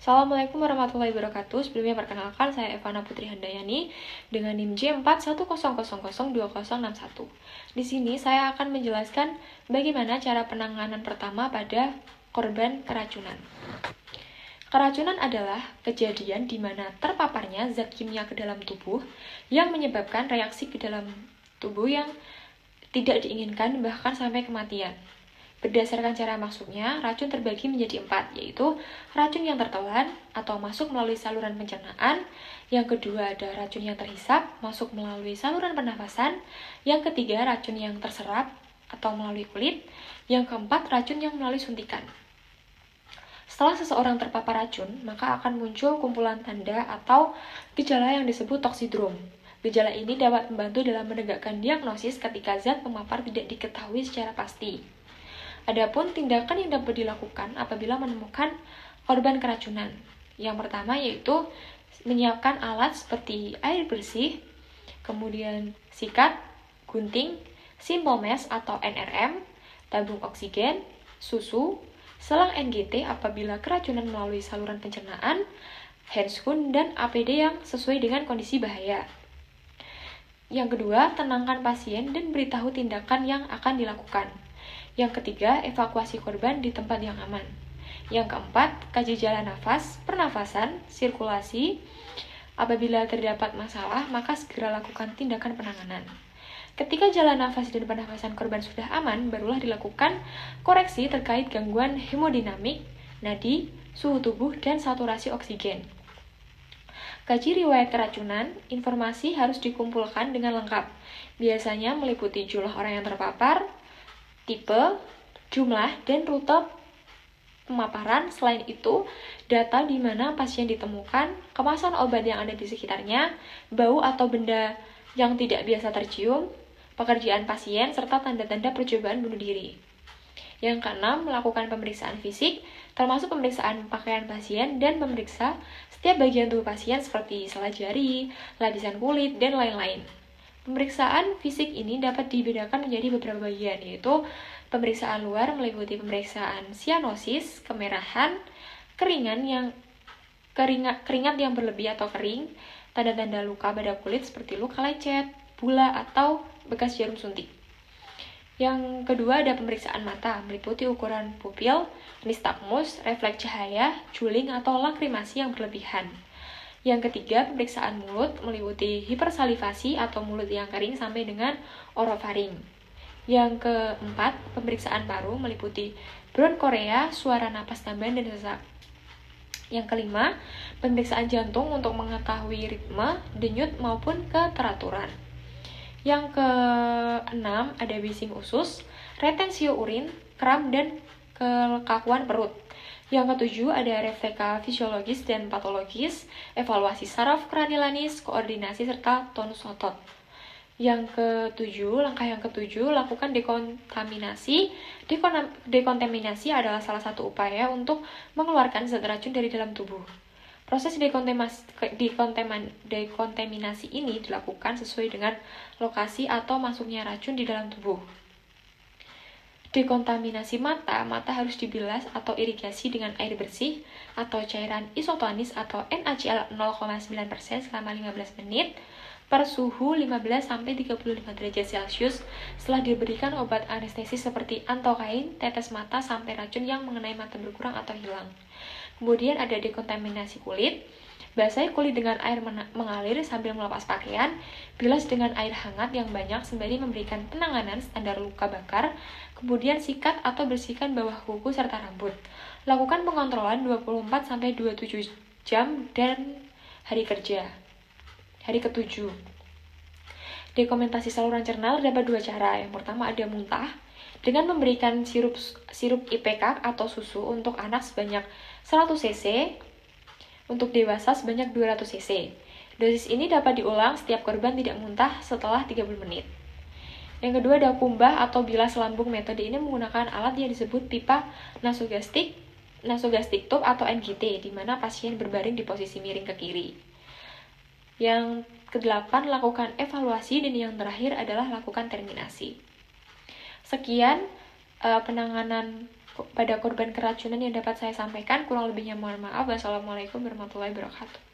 Assalamualaikum warahmatullahi wabarakatuh. Sebelumnya perkenalkan, saya Evana Putri Handayani dengan NIM J410002061. Di sini saya akan menjelaskan bagaimana cara penanganan pertama pada korban keracunan. Keracunan adalah kejadian di mana terpaparnya zat kimia ke dalam tubuh yang menyebabkan reaksi ke dalam tubuh yang tidak diinginkan bahkan sampai kematian. Berdasarkan cara masuknya, racun terbagi menjadi 4, yaitu racun yang tertelan atau masuk melalui saluran pencernaan. Yang kedua ada racun yang terhisap, masuk melalui saluran pernafasan. Yang ketiga racun yang terserap atau melalui kulit. Yang keempat racun yang melalui suntikan. Setelah seseorang terpapar racun, maka akan muncul kumpulan tanda atau gejala yang disebut toksidrom. Gejala ini dapat membantu dalam menegakkan diagnosis ketika zat pemapar tidak diketahui secara pasti. Adapun tindakan yang dapat dilakukan apabila menemukan korban keracunan. Yang pertama yaitu menyiapkan alat seperti air bersih, kemudian sikat, gunting, simple mesh atau NRM, tabung oksigen, susu, selang NGT apabila keracunan melalui saluran pencernaan, handscoon, dan APD yang sesuai dengan kondisi bahaya. Yang kedua, tenangkan pasien dan beritahu tindakan yang akan dilakukan. Yang ketiga, evakuasi korban di tempat yang aman. Yang keempat, kaji jalan nafas, pernafasan, sirkulasi. Apabila terdapat masalah, maka segera lakukan tindakan penanganan. Ketika jalan nafas dan pernafasan korban sudah aman, barulah dilakukan koreksi terkait gangguan hemodinamik, nadi, suhu tubuh, dan saturasi oksigen. Kaji riwayat keracunan, informasi harus dikumpulkan dengan lengkap. Biasanya meliputi jumlah orang yang terpapar, tipe, jumlah, dan rute pemaparan. Selain itu, data di mana pasien ditemukan, kemasan obat yang ada di sekitarnya, bau atau benda yang tidak biasa tercium, pekerjaan pasien, serta tanda-tanda percobaan bunuh diri. Yang keenam, melakukan pemeriksaan fisik, termasuk pemeriksaan pakaian pasien dan memeriksa setiap bagian tubuh pasien seperti sela jari, lapisan kulit, dan lain-lain. Pemeriksaan fisik ini dapat dibedakan menjadi beberapa bagian, yaitu pemeriksaan luar meliputi pemeriksaan sianosis, kemerahan, keringat yang berlebih atau kering, tanda-tanda luka pada kulit seperti luka lecet, bula, atau bekas jarum suntik. Yang kedua ada pemeriksaan mata, meliputi ukuran pupil, nistagmus, refleks cahaya, juling, atau lakrimasi yang berlebihan. Yang ketiga, pemeriksaan mulut meliputi hipersalivasi atau mulut yang kering sampai dengan orofaring. Yang keempat, pemeriksaan paru meliputi bronkorea, suara napas tambahan, dan sesak. Yang kelima, pemeriksaan jantung untuk mengetahui ritme, denyut, maupun keteraturan. Yang keenam, ada bising usus, retensio urin, kram, dan kekakuan perut. Yang ketujuh, ada refleka fisiologis dan patologis, evaluasi saraf kranilanis, koordinasi, serta tonus otot. Langkah yang ketujuh, lakukan dekontaminasi. Dekontaminasi adalah salah satu upaya untuk mengeluarkan zat racun dari dalam tubuh. Proses dekontaminasi ini dilakukan sesuai dengan lokasi atau masuknya racun di dalam tubuh. Dekontaminasi mata harus dibilas atau irigasi dengan air bersih atau cairan isotonis atau NaCl 0,9% selama 15 menit per suhu 15-35 derajat Celcius setelah diberikan obat anestesis seperti antokain, tetes mata sampai racun yang mengenai mata berkurang atau hilang. Kemudian ada dekontaminasi kulit. Basahi kulit dengan air mengalir sambil melepas pakaian. Bilas dengan air hangat yang banyak sembari memberikan penanganan standar luka bakar. Kemudian sikat atau bersihkan bawah kuku serta rambut. Lakukan pengontrolan 24-27 jam dan hari kerja. Hari ke-7. Dokumentasi saluran cerna terdapat 2 cara. Yang pertama ada muntah dengan memberikan sirup IPK atau susu untuk anak sebanyak 100 cc, untuk dewasa sebanyak 200 cc. Dosis ini dapat diulang setiap korban tidak muntah setelah 30 menit. Yang kedua ada kumbah atau bilas lambung. Metode ini menggunakan alat yang disebut pipa nasogastik tube atau NGT, di mana pasien berbaring di posisi miring ke kiri. Yang ke-8, lakukan evaluasi, dan yang terakhir adalah lakukan terminasi. Sekian penanganan pada korban keracunan yang dapat saya sampaikan. Kurang lebihnya mohon maaf. Wassalamualaikum warahmatullahi wabarakatuh.